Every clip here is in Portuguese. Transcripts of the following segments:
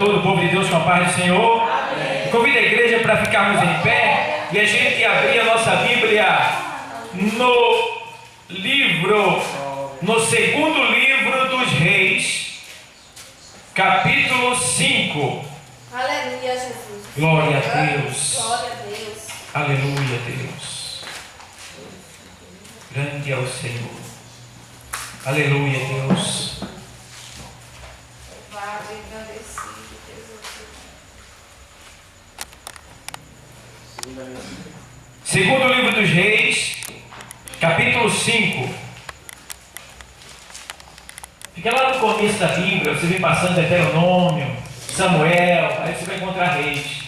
Todo o povo de Deus com a paz do Senhor. Amém. Convido a igreja para ficarmos em pé e a gente abrir a nossa Bíblia no segundo livro dos Reis, capítulo 5. Aleluia, Jesus. Glória a Deus. Glória a Deus. Aleluia, Deus. Grande é o Senhor. Aleluia, Deus. Louvado e agradecido, Deus. Segundo livro dos Reis, capítulo 5. Fica lá no começo da Bíblia, você vem passando Deuteronômio, Samuel, aí você vai encontrar Reis.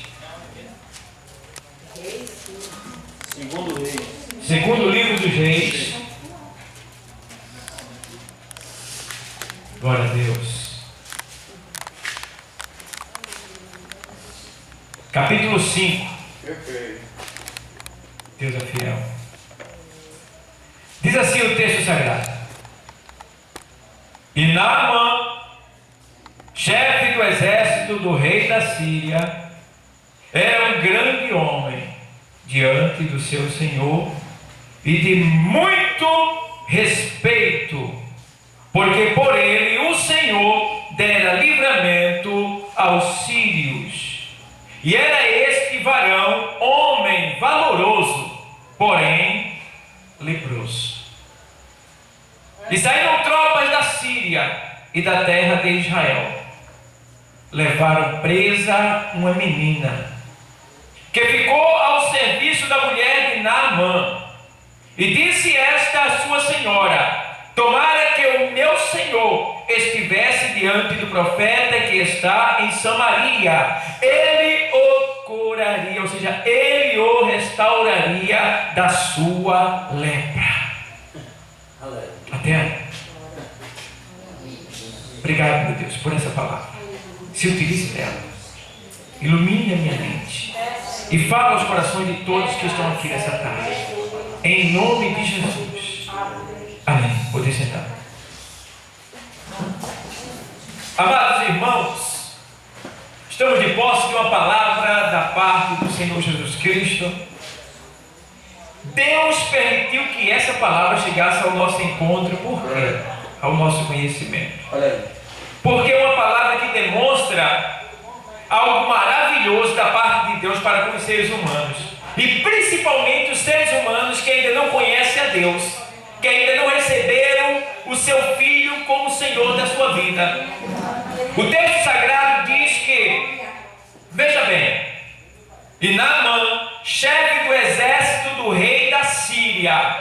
Segundo livro dos Reis. Glória a Deus. Capítulo 5. Deus é fiel. Diz assim o texto sagrado: E Naamã, chefe do exército do rei da Síria, era um grande homem diante do seu senhor e de muito respeito, porque por ele o Senhor dera livramento aos sírios. E era este varão homem valoroso, porém leproso. E saíram tropas da Síria e da terra de Israel. Levaram presa uma menina, que ficou ao serviço da mulher de Naamã. E disse esta à sua senhora: Tomara que o meu senhor estivesse diante do profeta que está em Samaria, ele o curaria, ou seja, ele o restauraria da sua lepra. Até aí. Obrigado, meu Deus, por essa palavra. Se utilize dela, ilumine a minha mente e fala aos corações de todos que estão aqui nessa tarde, em nome de Jesus. Amém. Poder sentar. Amados irmãos, estamos de posse de uma palavra da parte do Senhor Jesus Cristo. Deus permitiu que essa palavra chegasse ao nosso encontro, por quê? Ao nosso conhecimento. Porque é uma palavra que demonstra algo maravilhoso da parte de Deus para com os seres humanos, e principalmente os seres humanos que ainda não conhecem a Deus, que ainda não receberam o seu Filho como Senhor da sua vida. O texto sagrado diz que, veja bem, e Naamã, chefe do exército do rei da Síria,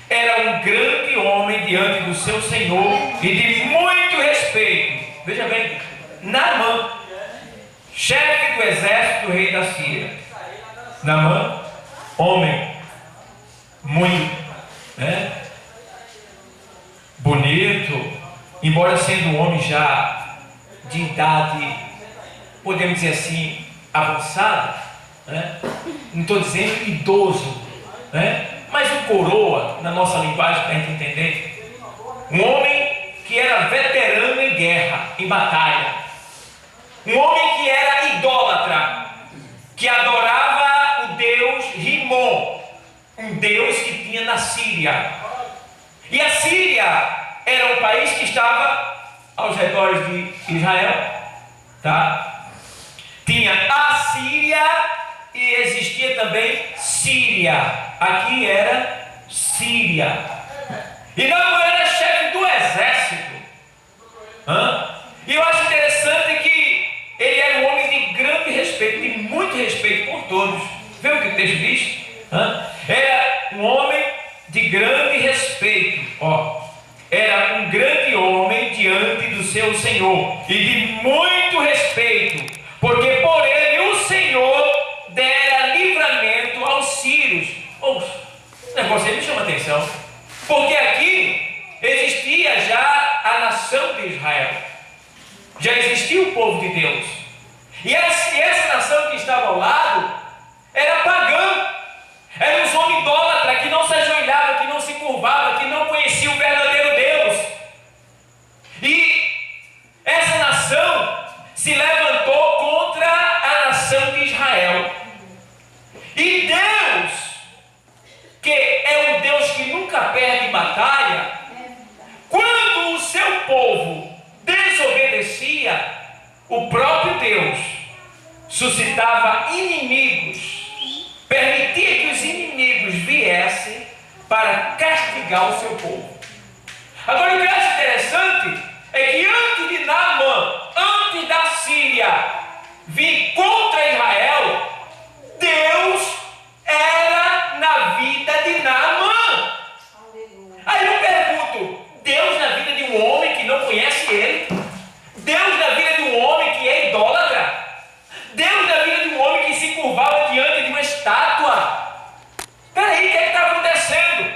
era um grande homem diante do seu Senhor e de muito respeito. Veja bem, Naamã, chefe do exército do rei da Síria. Naamã, homem muito bonito, embora sendo um homem já de idade, podemos dizer assim, avançada, não estou dizendo idoso, mas um coroa, na nossa linguagem, para a gente entender, um homem que era veterano em guerra, em batalha, um homem que era idólatra, que adorava o deus Rimon, um deus que tinha na Síria. E a Síria era um país que estava aos redores de Israel, tá? Tinha a Síria e existia também Síria. Aqui era Síria. E não era chefe do exército. E eu acho interessante que ele era um homem de grande respeito, de muito respeito por todos. Vê o que o texto diz? Era um homem de grande respeito. Era um grande homem diante do seu Senhor e de muito respeito, porque por ele o Senhor dera livramento aos sírios. O negócio aí me chama atenção, porque aqui existia já a nação de Israel, já existia o povo de Deus, e essa nação que estava ao lado era pagã, era um homem idólatra que não se ajoelhava, que não se curvava, que não conhecia o verdadeiro Deus. E essa nação se levantou contra a nação de Israel. E Deus, que é um Deus que nunca perde batalha, quando o seu povo desobedecia, o próprio Deus suscitava inimigos, permitia que os inimigos viessem para castigar o seu povo. Agora, o que eu acho interessante é que antes de Naamã, antes da Síria vir contra Israel, Deus era na vida de Naamã. Aí eu pergunto, Deus na vida de um homem que não conhece ele? Deus na vida de um homem que é idólatra? Deus na vida de um homem que se curvava diante de uma estátua? Peraí, o que está acontecendo?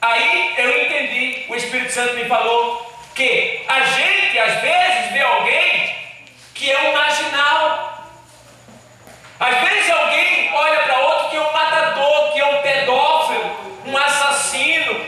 Aí eu entendi, o Espírito Santo me falou que a gente às vezes vê alguém que é um marginal. Às vezes alguém olha para outro que é um matador, que é um pedófilo, um assassino.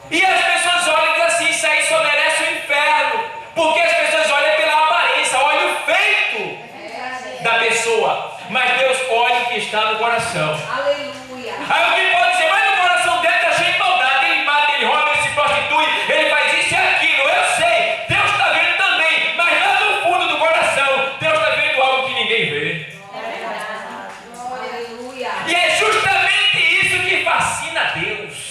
E as pessoas olham e dizem assim, isso aí só merece o inferno, porque as pessoas olham pela aparência, olham o feito da pessoa, mas Deus olha o que está no coração. Aleluia. Aí alguém pode dizer, mas no coração dele está cheio de maldade, ele mata, ele rouba, ele se prostitui, ele faz isso e aquilo. Eu sei, Deus está vendo também, mas lá no fundo do coração, Deus está vendo algo que ninguém vê. Aleluia. E é justamente isso que fascina Deus.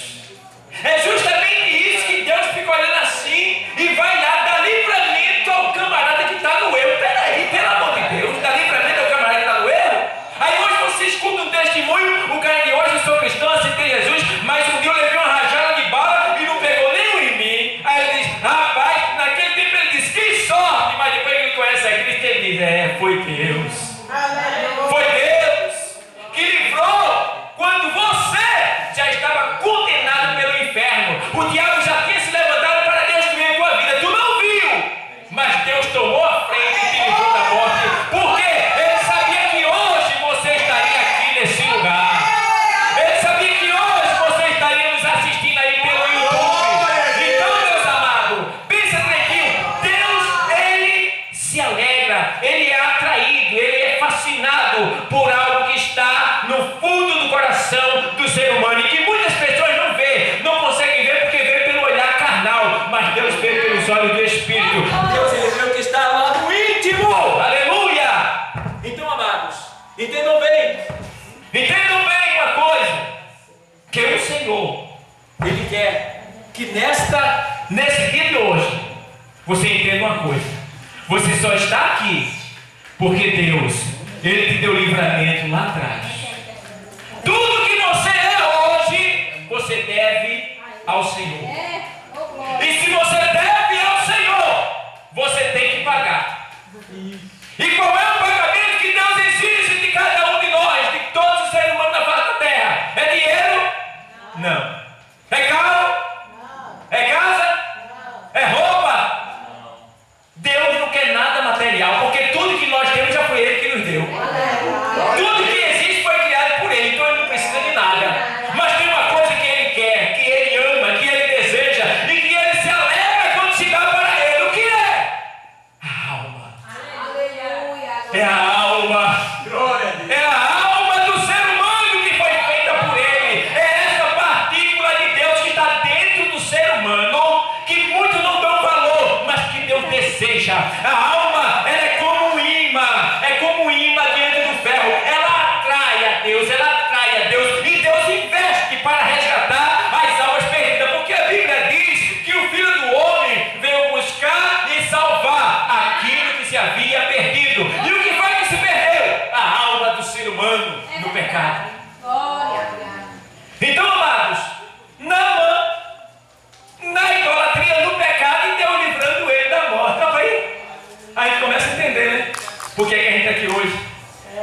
É justamente isso que Deus fica olhando assim e vai lá dar livramento ao camarada que está no erro. Peraí, pelo amor de Deus, dar livramento ao camarada que está no erro? Aí hoje você escuta um testemunho, o cara de hoje, eu sou cristão, aceitei Jesus, mas um dia eu levei uma rajada de bala e não pegou nenhum em mim. Aí ele diz, rapaz, naquele tempo ele disse, que sorte, mas depois ele conhece a Cristo, ele diz, foi Deus. Foi Deus que livrou quando você já estava condenado pelo inferno. O diabo já tinha se levantado para destruir a tua vida. Tu não viu, mas Deus tomou a frente e te livrou da morte. Porque Ele sabia que hoje você estaria aqui nesse lugar. Ele sabia que hoje você estaria nos assistindo aí pelo YouTube. Então, meus amados, pensa direitinho. Deus, Ele se alegra, Ele é atraído, Ele é fascinado por algo que está no fundo do coração do ser humano e que muitas pessoas não vê, não conseguem ver porque vê pelo olhar carnal, mas Deus vê pelos olhos do Espírito. Deus, Ele vê o que está lá no íntimo. Aleluia! Então, amados, entendam bem uma coisa, que o Senhor, Ele quer que nesse dia de hoje, você entenda uma coisa: você só está aqui porque Deus, Ele te deu livramento lá atrás. Tudo que você é hoje, você deve ao Senhor. E se você deve ao Senhor, você tem que pagar. E qual é o pagamento que Deus exige de cada um de nós, de todos os seres humanos da face da terra? É dinheiro? Não. É carro? É casa? É roupa? Deus não quer nada material, porque tudo que nós temos já foi Ele que nos deu. Tudo que existe foi criado por Ele, então Ele não precisa de nada. Mas tem uma coisa que Ele quer, que Ele ama, que Ele deseja e que Ele se alegra quando se dá para Ele. O que é? A alma. É a alma. É a alma do ser humano que foi feita por Ele. É essa partícula de Deus que está dentro do ser humano, que muitos não dão valor, mas que Deus deseja. A alma, ela é como um imã diante do ferro. Ela atrai a Deus, e Deus investe para resgatar as almas perdidas, porque a Bíblia diz que o Filho do Homem veio buscar e salvar aquilo que se havia perdido. E o que foi que se perdeu? A alma do ser humano no pecado. Então, amados, Naamã, na idolatria, no pecado, e Deus livrando ele da morte. Então, aí a gente começa a entender, né? Por que a gente está aqui hoje?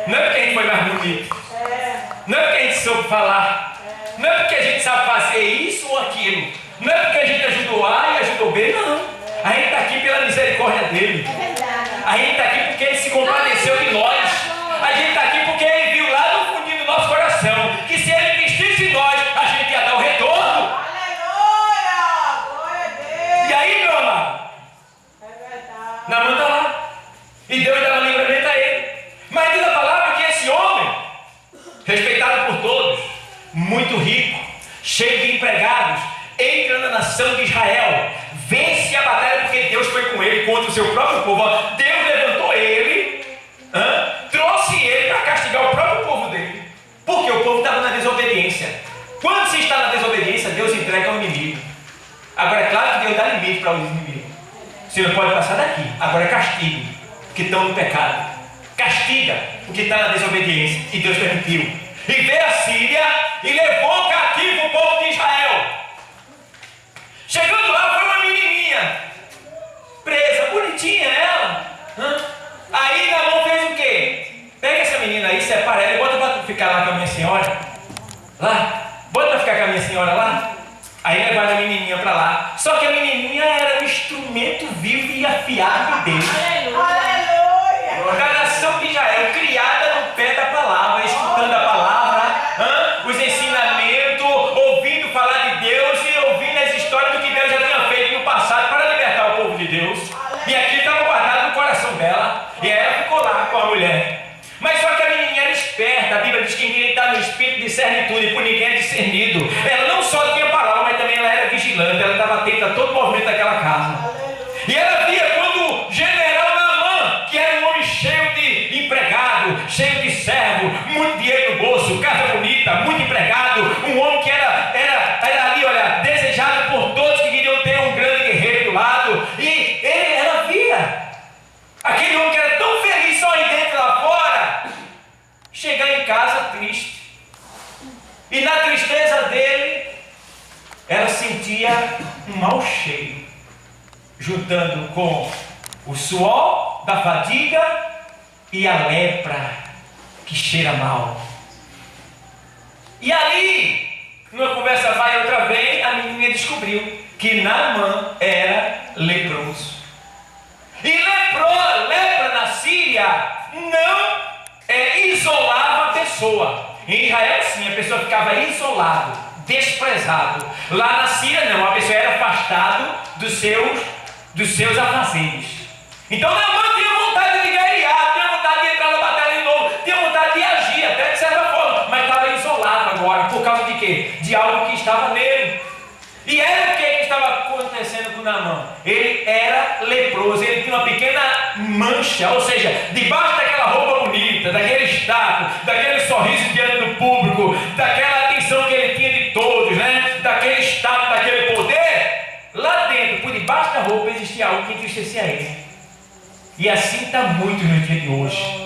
Não é porque a gente foi mais bonito, não é porque a gente soube falar, não é porque a gente sabe fazer isso ou aquilo, não é porque a gente ajudou A e ajudou B, não. A gente está aqui pela misericórdia dele. A gente está aqui porque ele se compadeceu de nós. A gente está aqui porque ele viu lá no fundinho do nosso coração que se ele investisse em nós, a gente ia dar o retorno. Aleluia! Glória a Deus! E aí, meu amado, na Naamã está lá. E Deus dava livramento a ele. Mas diz a palavra que esse homem, respeitado por todos, muito rico, cheio de empregados, entra na nação de Israel, vence a batalha porque Deus foi com ele contra o seu próprio povo. Deus levantou ele, trouxe ele para castigar o próprio povo dele, porque o povo estava na desobediência. Quando se está na desobediência, Deus entrega ao inimigo. Agora é claro que Deus dá limite para os inimigos. Você não pode passar daqui. Agora é castigo, porque estão no pecado. Castiga, porque está na desobediência. E Deus permitiu. E veio a Síria e levou cativo o povo de Israel. Chegando lá foi uma menininha presa, bonitinha ela. Aí Naamã fez o quê? Pega essa menina aí, separa ela e bota para ficar lá com a minha senhora. Lá, bota para ficar com a minha senhora lá. Aí levaram a menininha para lá. Só que a menininha era um instrumento vivo e afiado de Deus. Aleluia! Da nação de Israel, criada no pé da palavra, escutando a palavra, os ensinamentos, ouvindo falar de Deus e ouvindo as histórias do que Deus já tinha feito no passado para libertar o povo de Deus. E aquilo estava guardado no coração dela. E ela ficou lá com a mulher. Mas só que a menininha era esperta. A Bíblia diz que ninguém está no espírito discerne tudo e por ninguém é discernido. Ela não só tinha palavra, mas também ela era vigilante. Ela estava atenta a todo o movimento daquela casa. E ela via quando o general Naamã, que era um homem cheio de empregado, cheio de servo, muito dinheiro no bolso, casa bonita, muito empregado, um homem que era ali, olha, desejado por todos que queriam ter um grande guerreiro do lado. E ela via aquele homem que era tão feliz só aí dentro e lá fora, chegar em casa triste. E na tristeza dele, ela sentia um mau cheiro, juntando com o suor da fadiga e a lepra que cheira mal. E ali, numa conversa vai outra vez, a menina descobriu que Naamã era leproso. E lepra na Síria não isolava a pessoa. Em Israel sim, a pessoa ficava isolada, desprezado. Lá na Síria não, a pessoa era afastada dos seus afazeres. Então Naamã tinha vontade de guerrear, tinha vontade de entrar na batalha de novo, tinha vontade de agir até de certa forma, mas estava isolado agora, por causa de quê? De algo que estava nele. E era o que estava acontecendo com Naamã? Ele era leproso, ele tinha uma pequena mancha, ou seja, debaixo daquela roupa bonita, daquele status, daquele sorriso diante do público, daquela atenção que ele tinha de todos, né? Daquele status, daquele poder, lá dentro, por debaixo da roupa, existia algo que entristecia ele. E assim está muito no dia de hoje.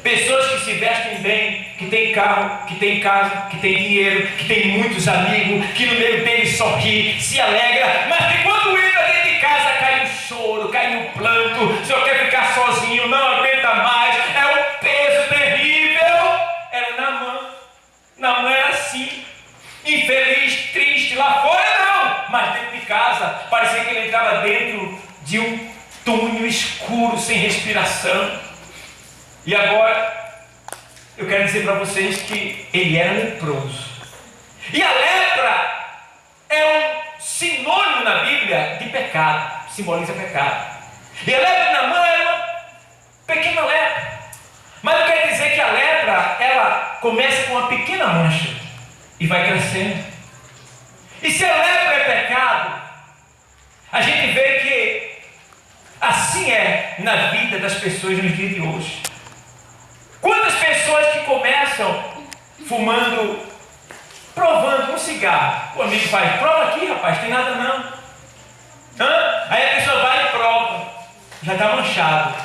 Pessoas que se vestem bem, que têm carro, que têm casa, que têm dinheiro, que têm muitos amigos, que no meio deles sorri, se alegra, mas que quando entra dentro de casa cai um choro, cai um planto, só quer ficar sozinho, não aguenta mais, é um peso terrível. Era Naamã. Naamã era assim, infeliz, triste, lá fora não, mas dentro de casa parecia que ele entrava dentro de um túnel escuro, sem respiração. E agora, eu quero dizer para vocês que ele era leproso. E a lepra é um sinônimo na Bíblia de pecado, simboliza pecado. E a lepra de Naamã era uma pequena lepra. Mas eu quero dizer que a lepra, ela começa com uma pequena mancha e vai crescendo. E se a lepra é pecado, a gente vê que assim é na vida das pessoas nos dias de hoje. Quantas pessoas que começam fumando, provando um cigarro, o amigo faz, prova aqui rapaz, tem nada não. Aí a pessoa vai e prova, já está manchado.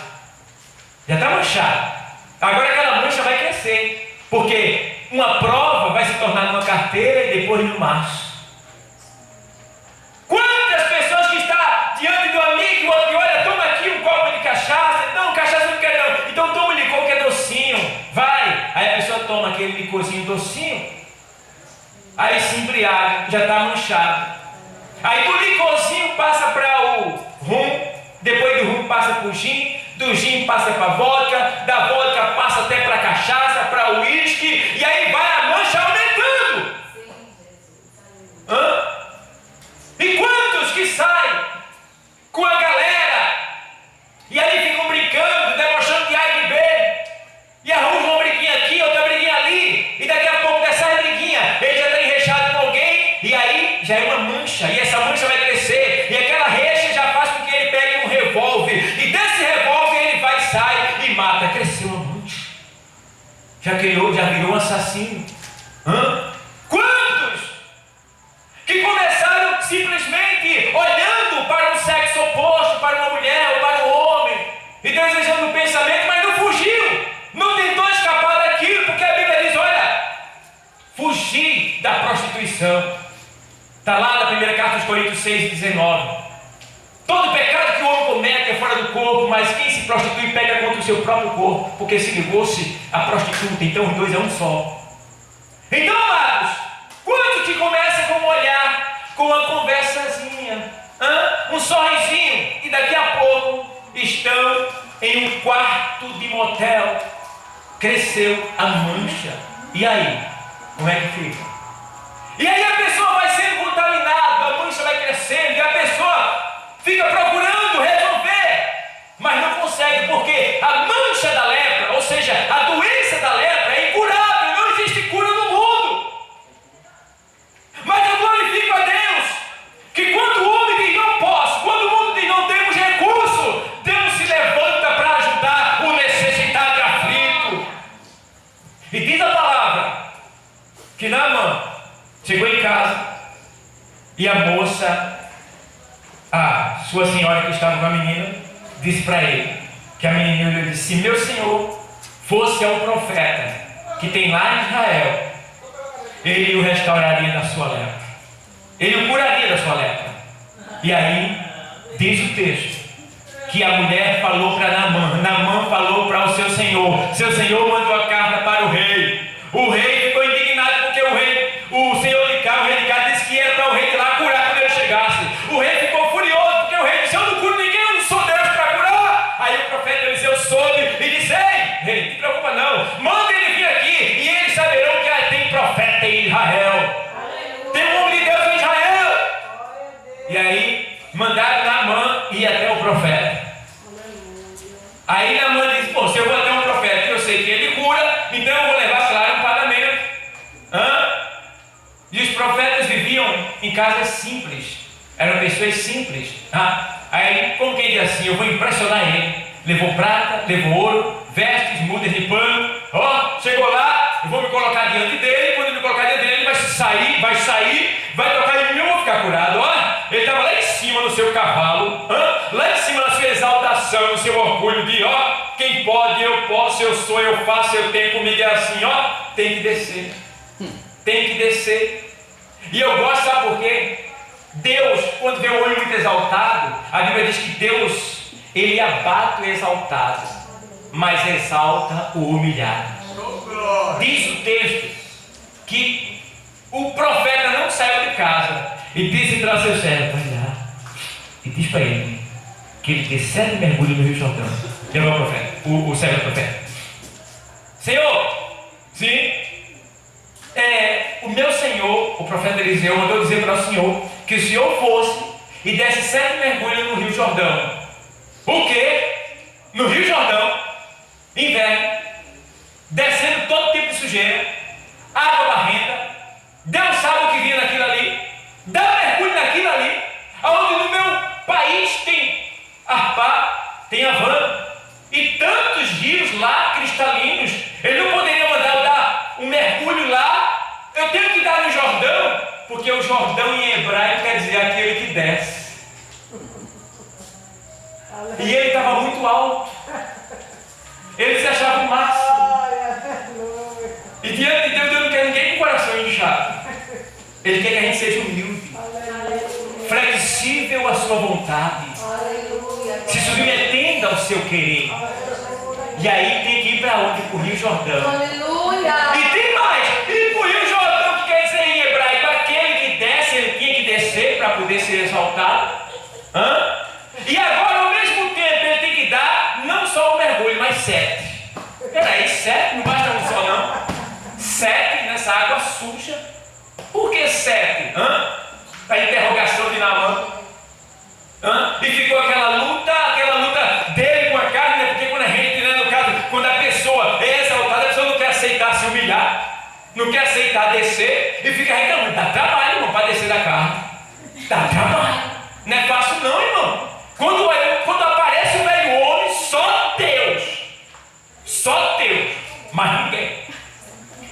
Agora aquela mancha vai crescer, porque uma prova vai se tornar numa carteira e depois no maço. Quantas pessoas que estão diante do amigo, o outro olha, toma aqui um copo de cachaça, não, cachaça não quer não, então toma um licor que é docinho, vai. Aí a pessoa toma aquele licorzinho docinho, aí se embriaga, já está manchado. Aí do licorzinho passa para o rum, depois do rum passa para o gin, do gin passa para a vodka, da vodka passa até para a cachaça, para o uísque, e aí vai a mancha aumentando. E quantos que saem com a galera, e aí aí ficam brincando, debochando de A e de B. E arrumam uma briguinha aqui, outra briguinha ali. E daqui a pouco dessa briguinha, ele já está enrechado com alguém. E aí já é uma mancha. E essa mancha vai crescer. E aquela recha já faz com que ele pegue um revólver. E desse revólver ele vai, sai e mata. Cresceu uma mancha. Já virou um assassino. Quantos que começaram simplesmente olhando para um sexo oposto, para uma mulher ou para um homem, e desejando um pensamento, mas não fugiu, não tentou escapar daquilo, porque a Bíblia diz, olha, fugir da prostituição. Está lá na primeira carta aos Coríntios 6,19. Todo pecado que o homem comete é fora do corpo, mas quem se prostitui pega contra o seu próprio corpo, porque se ligou-se a prostituta, então os dois é um só. Então, amados, quanto que começa com um olhar, com uma conversazinha, um sorrisinho, e daqui a pouco estão em um quarto de motel, cresceu a mancha, e aí, como é que fica? E aí a pessoa vai sendo contaminada, a mancha vai crescendo, e a pessoa fica procurando resolver, mas não consegue, porque a mancha da lepra, ou seja, a doença da lepra é incurável, não existe cura no mundo. Mas eu glorifico a Deus, que quando o homem diz não posso, quando o mundo diz não temos recurso, Deus se levanta para ajudar o necessitado e aflito. E diz a palavra que Naamã chegou em casa e a moça, a sua senhora que estava com a menina, disse para ele, que a menina lhe disse, se meu senhor fosse ao profeta que tem lá em Israel, ele o restauraria da sua lepra, ele o curaria da sua lepra. E aí diz o texto que a mulher falou para Naamã, Naamã falou para o seu senhor mandou a carta para o rei ficou indignado porque o senhor de cá, o rei de cá disse que era para o rei de lá curar quando ele chegasse. O rei ficou furioso porque o rei disse, eu não curo ninguém, eu não sou Deus para curar. Aí o profeta Eliseu soube e disse, ei, rei, não te preocupa não, manda ele vir aqui e eles saberão que tem profeta em Israel. Tem um homem de Deus em Israel. E aí mandaram Naamã ir até o profeta. Aí Naamã disse, pô, se eu vou até um profeta e eu sei que ele cura, então eu vou levar, claro, um pagamento. E os profetas viviam em casas simples, eram pessoas simples. Aí, como quem diz assim, eu vou impressionar ele. Levou prata, levou ouro, vestes, mudas de pano. Chegou lá, eu vou me colocar diante dele. Quando eu me colocar diante dele, ele vai sair, vai tocar em mim, eu vou ficar curado. Ele estava lá em cima no seu cavalo, lá em cima na sua exaltação, no seu orgulho de quem pode, eu posso, eu sou, eu faço, eu tenho, comigo é assim, tem que descer. Tem que descer. E eu gosto, sabe por quê? Deus, quando vê o olho muito exaltado, a Bíblia diz que Deus, ele abate o exaltado, mas exalta o humilhado. Diz o texto que o profeta não saiu de casa e disse para seu servo, vai lá e diz para ele que ele dê 7 mergulhos no Rio Jordão. Lembra o profeta, o servo do profeta? Senhor, sim, o meu senhor, o profeta Eliseu, mandou dizer para o senhor que o senhor fosse e desse 7 mergulhos no Rio Jordão. O quê? No Rio Jordão, inverno, descendo todo tipo de sujeira, água barrenta. Deus sabe o que vinha naquilo ali. Dá mergulho naquilo ali, onde no meu país tem Arpá, tem Havana e tantos rios lá cristalinos. Ele não poderia mandar dar um mergulho lá. Eu tenho que dar no Jordão, porque o Jordão em hebraico quer dizer aquele que desce. E ele estava muito alto. Ele se achava o máximo. E diante de Deus, Deus não quer ninguém com o coração inchado. Ele quer que a gente seja humilde, flexível à sua vontade, se submetendo ao seu querer. E aí tem que ir para onde? Para o Rio Jordão. Aleluia! E tem mais, ir para o Rio Jordão, que quer dizer em hebraico, aquele que desce, ele tinha que descer para poder ser exaltado. E agora, ao mesmo tempo, ele tem que dar não só um mergulho, mas 7. Peraí, 7? Não basta um só não. 7 nessa água suja. Por que 7? A interrogação de Naamã. E ficou aquela luta dele com Não quer aceitar descer e fica reclamando. Dá trabalho, irmão, para descer da carne. Dá trabalho. Não é fácil não, irmão. Quando aparece o velho homem, só Deus, mas ninguém.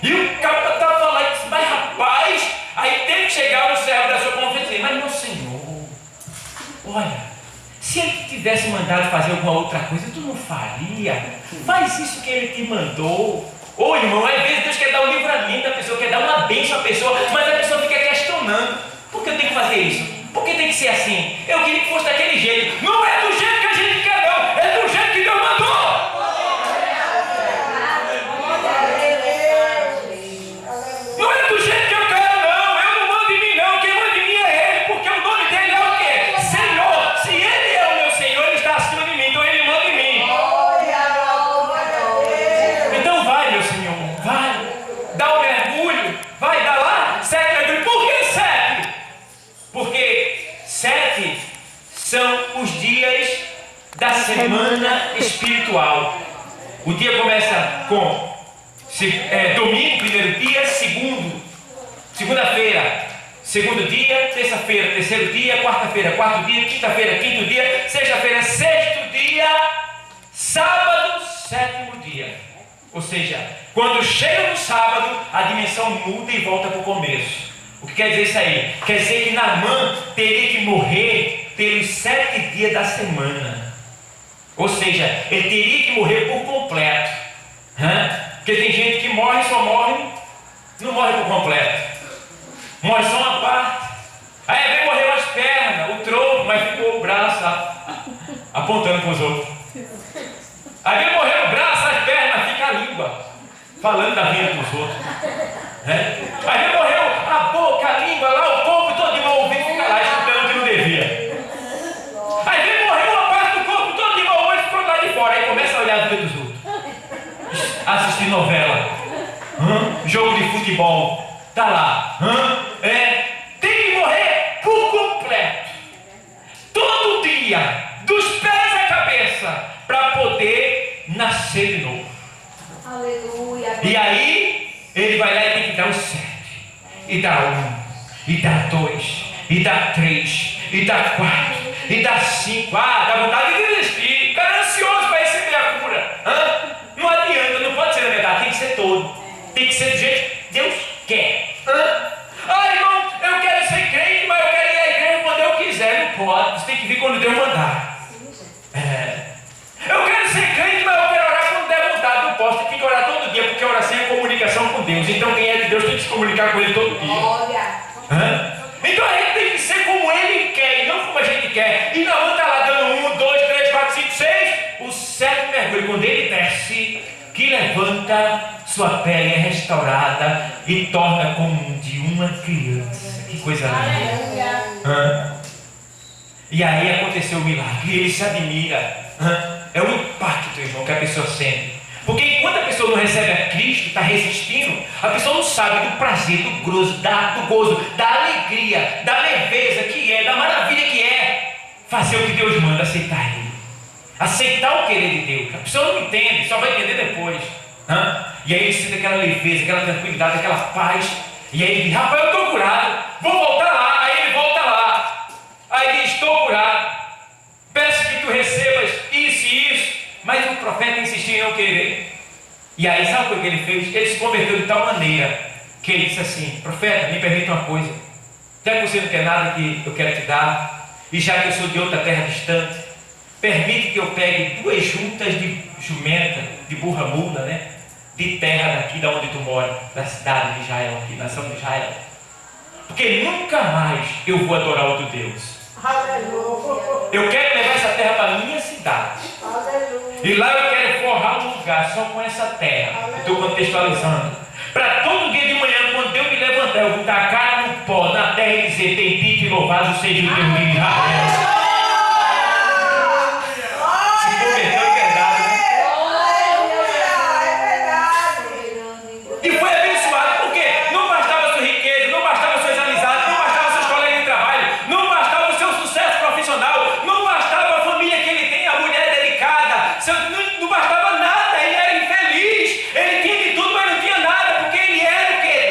E o cara estava lá e disse, mas rapaz, aí tem que chegar o servo da sua confiança, mas meu Senhor, olha, se ele tivesse mandado fazer alguma outra coisa, tu não faria. Faz isso que ele te mandou. Ô irmão, às vezes Deus quer dar um livramento à pessoa, quer dar uma bênção à pessoa, mas a pessoa fica questionando. Por que eu tenho que fazer isso? Por que tem que ser assim? Eu queria que fosse daquele jeito. Não é do jeito que a gente quer não, é do jeito que Deus mandou. Não é do jeito que eu quero não, eu não mando em mim não, quem manda em mim é Ele, porque o nome dele é o quê? Senhor. Se Ele é o meu Senhor, Ele está acima de mim, então Ele manda em mim. Então vai, meu Senhor, vai, dá um mergulho, vai, dá lá, 7 mergulhos. Por que 7? Porque 7 são os dias da semana espiritual. O dia começa com domingo, primeiro dia, segunda-feira, segundo dia, terça-feira, terceiro dia, quarta-feira, quarto dia, quinta-feira, quinto dia, sexta-feira, sexto dia, sábado, sétimo dia. Ou seja, quando chega no sábado, a dimensão muda e volta para o começo. O que quer dizer isso aí? Quer dizer que Naamã teria que morrer pelos 7 dias da semana. Ou seja, ele teria que morrer por completo. Porque tem gente que morre, só morre, não morre por completo. Morre só uma parte. Aí vem morreu as pernas, o tronco, mas ficou o braço apontando para os outros. Aí vem morreu o braço, as pernas, fica a língua falando da vida dos outros. Aí vem morreu a boca, a língua lá, o corpo todo de mau ouvido, fica lá escutando o que não devia. Aí vem morreu uma parte do corpo todo de mau ouvido, ficou lá de fora. Aí começa a olhar a vida dos outros, assistir novela, jogo de futebol, tá lá, tem que morrer por completo, todo dia, dos pés à cabeça, para poder nascer de novo. Aleluia. E aí ele vai lá e tem que dar os 7, e dá 1, e dá 2, e dá 3, e dá 4, e dá 5. Dá vontade de desistir. O cara é ansioso para receber a cura. Não adianta, não pode ser na metade, tem que ser todo. Tem que ser do jeito que Deus quer. Irmão, eu quero ser crente, mas eu quero ir à igreja quando eu quiser. Não pode, você tem que vir quando Deus mandar. Eu quero ser crente, mas eu quero orar quando der vontade. Não posso, tem que orar todo dia, porque a oração é comunicação com Deus. Então quem é de Deus tem que se comunicar com Ele todo dia. Então a gente tem que ser como Ele quer e não como a gente quer. E Naamã está lá dando 1, 2, 3, 4, 5, 6. O 7 mergulho, quando ele desce, que levanta, sua pele é restaurada e torna como de uma criança. Que coisa linda. E aí aconteceu o milagre. E ele se admira. É o impacto, irmão, que a pessoa sente. Porque enquanto a pessoa não recebe a Cristo, está resistindo, a pessoa não sabe do prazer, do gozo, da alegria, da leveza que é, da maravilha que é fazer o que Deus manda, aceitar Ele. Aceitar o querer de Deus. A pessoa não entende, só vai entender depois. E aí ele sente aquela leveza, aquela tranquilidade, aquela paz. E aí ele diz, rapaz, eu estou curado, vou voltar lá. Aí ele volta lá. Aí ele diz, estou curado. Peço que tu recebas isso e isso. Mas o profeta insistiu em não querer. E aí sabe o que ele fez? Ele se converteu de tal maneira que ele disse assim, profeta, me permita uma coisa. Já que você não quer nada que eu quero te dar, e já que eu sou de outra terra distante, permite que eu pegue 2 juntas de jumenta, de burra mula, de terra daqui da onde tu mora, da cidade de Israel, aqui, nação de Israel. Porque nunca mais eu vou adorar outro Deus. Aleluia. Eu quero levar essa terra para a minha cidade. Aleluia. E lá eu quero forrar um lugar só com essa terra. Estou contextualizando. Para todo dia de manhã, quando eu me levantar, eu vou dar a cara no pó, na terra e dizer, bendito e louvado seja o Deus de Israel. Se converteu em verdade, E foi abençoado, porque não bastava sua riqueza, não bastava suas amizades, não bastava seus colegas de trabalho, não bastava o seu sucesso profissional, não bastava a família que ele tem, a mulher dedicada, não bastava nada, ele era infeliz, ele tinha de tudo, mas não tinha nada, porque ele era o quê?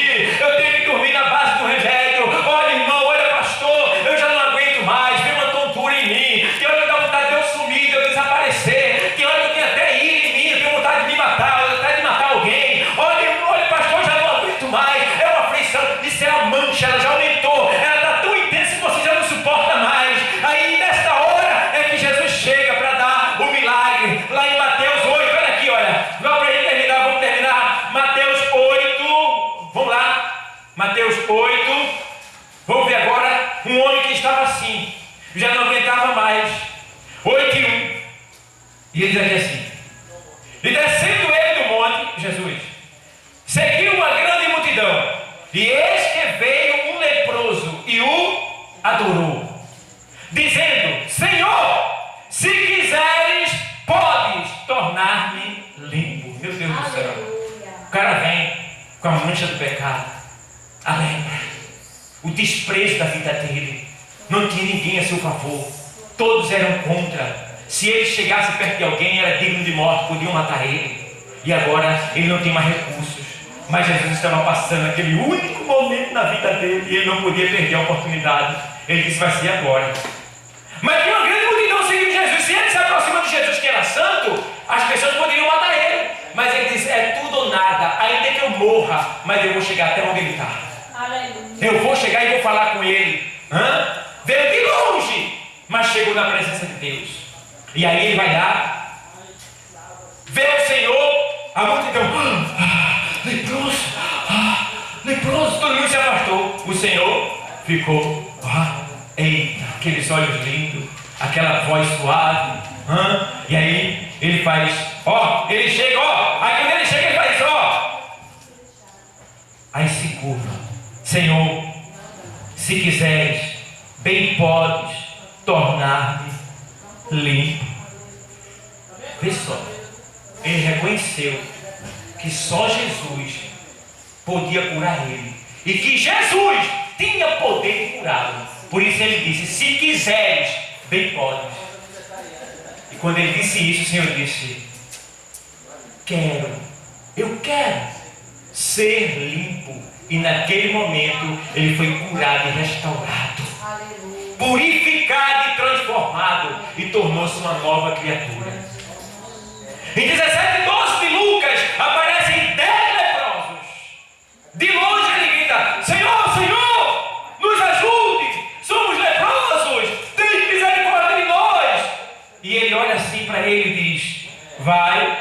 dormir, eu tenho que dormir na base do remédio. Olha, irmão, olha, pastor, eu já não aguento mais, vem uma tontura em mim, tem hora que dá vontade de eu sumir, de eu desaparecer, tem hora que eu tenho até ira em mim, eu tenho vontade de me matar, vontade de matar alguém. Olha, pastor, eu já não aguento mais, é uma aflição, isso é a mancha, ela já aumentou, ela está tão intensa que você já não suporta mais. Aí, nesta hora, é que Jesus chega para dar o milagre, lá em Mateus 8, olha aqui, olha, vamos terminar, Mateus 8, vamos lá, Mateus 8, vamos ver agora, um homem que estava assim, já não aguentava mais, 8:1, e ele diz aqui assim, e descendo ele do monte, Jesus, seguiu uma grande multidão, e eis que veio um leproso, e o adorou, dizendo, Senhor, se quiseres, podes tornar-me limpo. Meu Deus do céu. Aleluia. O cara vem com a mancha do pecado, a lepra, o desprezo da vida dele, não tinha ninguém a seu favor, todos eram contra. Se ele chegasse perto de alguém, era digno de morte, podiam matar ele. E agora ele não tem mais recursos, mas Jesus estava passando aquele único momento na vida dele e ele não podia perder a oportunidade. Ele disse, vai ser agora. Mas tinha uma grande multidão seguindo Jesus. Se ele se aproxima de Jesus, que era santo, as pessoas poderiam matar ele. Mas ele disse, é tudo ou nada, ainda que eu morra, mas eu vou chegar até onde ele está. Aleluia. Eu vou chegar e vou falar com ele. Veio de longe, mas chegou na presença de Deus. E aí ele vai lá, vê o Senhor, a multidão, leproso, todo mundo se afastou. O Senhor ficou, eita, aqueles olhos lindos, aquela voz suave, e aí ele faz, ele chega, aí quando ele chega ele faz, aí se curva, Senhor, se quiseres, bem podes tornar-me limpo. Vê só, ele reconheceu que só Jesus podia curar ele, e que Jesus tinha poder de curá-lo. Por isso ele disse, se quiseres, bem podes. E quando ele disse isso, o Senhor disse, eu quero ser limpo. E naquele momento ele foi curado e restaurado, Aleluia. purificado e transformado, e tornou-se uma nova criatura. Em 17:12 de Lucas aparecem 10 leprosos. De longe ele grita, Senhor, Senhor, nos ajude, somos leprosos, tem misericórdia de nós. E ele olha assim para ele e diz, vai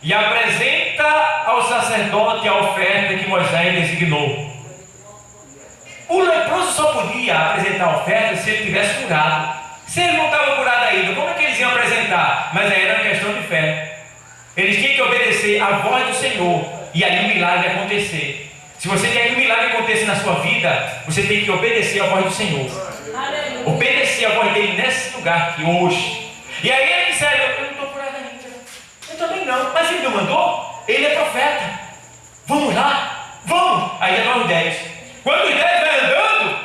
e apresenta ao sacerdote a oferta que Moisés designou. O leproso só podia apresentar a oferta se ele tivesse curado. Se ele não estava curado ainda, como é que eles iam apresentar? Mas aí era uma questão de fé. Eles tinham que obedecer à voz do Senhor, e aí o milagre ia acontecer. Se você quer que o milagre aconteça na sua vida, você tem que obedecer à voz do Senhor. Aleluia. Obedecer à voz dele nesse lugar aqui hoje. E aí ele disse, eu não estou curado ainda. Eu também não. Mas ele não mandou? Ele é profeta. Vamos lá? Vamos. Aí já vão os 10. Quando os 10 vai andando,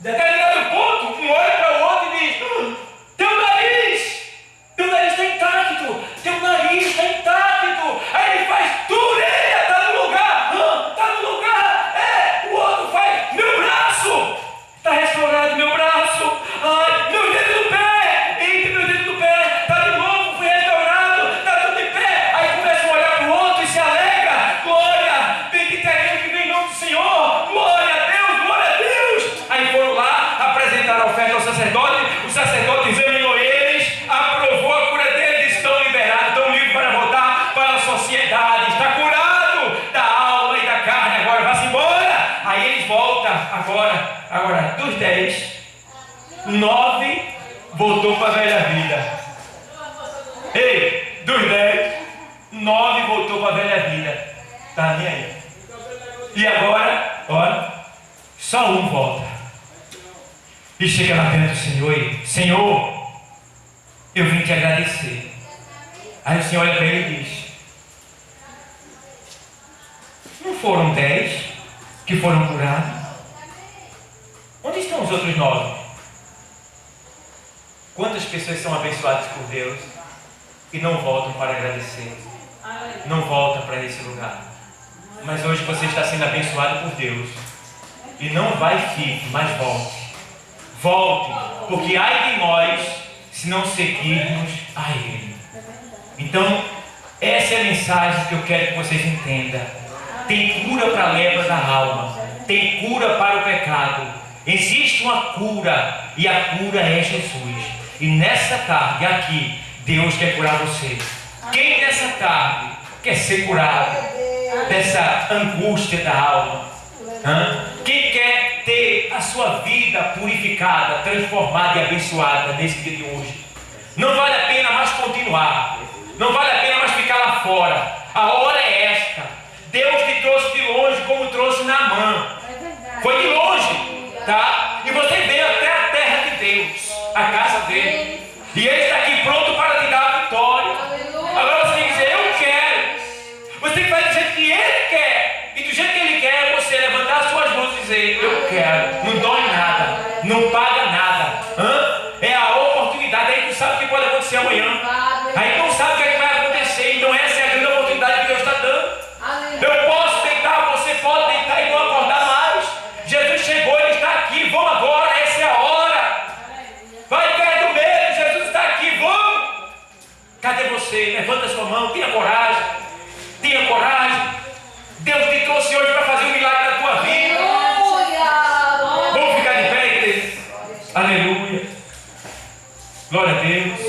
determinado ponto, um olha para o outro e diz, teu nariz está intacto. Teu nariz está intacto. Aí ele faz, tua orelha está no lugar. Está no lugar. O outro faz, meu braço está restaurado, meu braço. Ai, meu dedo do pé. Eita, meu dedo do pé. Está de novo, foi restaurado. Está tudo de pé. Aí começa a olhar para o outro e se alegra. Glória, bendito é aquele que vem em nome do Senhor. Glória a Deus, glória a Deus. Aí foram lá apresentar a oferta ao sacerdote. O sacerdote examinou eles, aprovou a cura deles, estão liberados, estão livres para voltar para a sociedade. Está curado da alma e da carne. Agora vá-se embora. Aí eles voltam agora dos 10, 9 voltou para a velha vida. Ei, dos 10, 9 voltou para a velha vida. Está nem aí. E agora, olha, só um volta. E chega lá perto do Senhor e, Senhor, eu vim te agradecer. Aí o Senhor olha para ele e diz, não foram 10 que foram curados? Onde estão os outros 9? Quantas pessoas são abençoadas por Deus e não voltam para agradecer? Não voltam para esse lugar? Mas hoje você está sendo abençoado por Deus. E não vai fique, mas volte. Volte, porque ai de nós se não seguirmos a Ele. Então, essa é a mensagem que eu quero que vocês entendam. Tem cura para a lepra da alma. Tem cura para o pecado. Existe uma cura, e a cura é Jesus. E nessa tarde aqui, Deus quer curar você. Quem nessa tarde quer ser curado dessa angústia da alma? Quem quer ter a sua vida purificada, transformada e abençoada nesse dia de hoje? Não vale a pena mais continuar. Não vale a pena mais ficar lá fora. A hora é esta. Deus te trouxe de longe como trouxe Naamã. Foi de longe, tá? E você veio até a terra de Deus, a casa dele. E Ele está aqui pronto para te dar a vitória. Agora você tem que dizer, eu quero. Você tem que fazer do jeito que Ele quer. E do jeito que Ele quer é você levantar as suas mãos e dizer, eu quero. Não dói nada, não paga nada. É a oportunidade. Aí tu sabe o que pode acontecer amanhã. Aí tu não sabe o que vai acontecer. Então essa é a grande oportunidade que Deus está dando. Eu posso deitar, você pode deitar e não acordar mais. Jesus chegou, Ele está aqui. Vamos agora, essa é a hora. Vai cair do medo, Jesus está aqui, vamos. Cadê você? Levanta a sua mão, tenha coragem. Tenha coragem. Deus te trouxe hoje para fazer um milagre na tua vida. Vamos ficar de pé, igreja. Aleluia. Glória a Deus.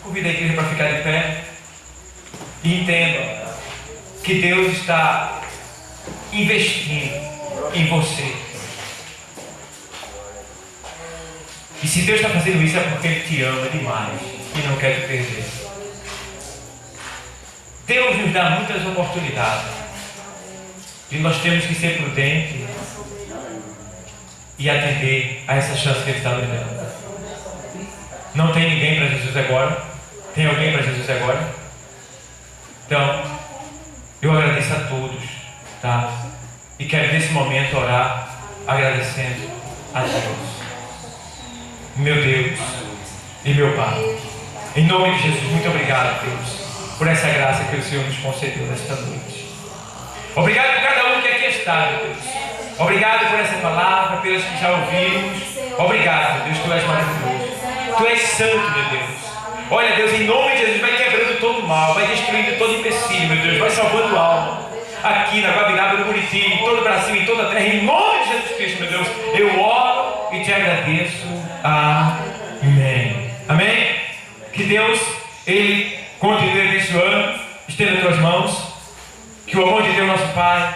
Convido a igreja para ficar de pé. E entenda que Deus está investindo em você. E se Deus está fazendo isso é porque Ele te ama demais e não quer te perder. Deus nos dá muitas oportunidades e nós temos que ser prudentes e atender a essa chance que Ele está nos dando. Não tem ninguém para Jesus agora? Tem alguém para Jesus agora? Então, eu agradeço a todos, tá? E quero nesse momento orar agradecendo a Deus. Meu Deus e meu Pai, em nome de Jesus, muito obrigado, Deus, por essa graça que o Senhor nos concedeu nesta noite. Obrigado por cada um que aqui está, meu Deus. Obrigado por essa palavra, pelas que já ouvimos. Obrigado, meu Deus, Tu és maravilhoso. Tu és santo, meu Deus. Olha, Deus, em nome de Jesus, vai quebrando todo o mal, vai destruindo todo empecilho, meu Deus, vai salvando alma. Aqui na Guabiraba, no Buriti, em todo o Brasil, em toda a terra, em nome de Jesus Cristo, meu Deus, eu oro e te agradeço. Amém. Amém? Que Deus, Ele continue abençoando. Estenda as tuas mãos. Que o amor de Deus, nosso Pai,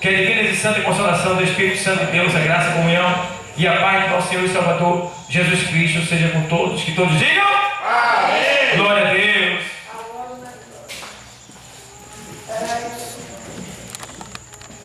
que a divina e santa consolação do Espírito Santo de Deus, a graça, a comunhão e a paz do nosso Senhor e Salvador Jesus Cristo seja com todos. Que todos digam.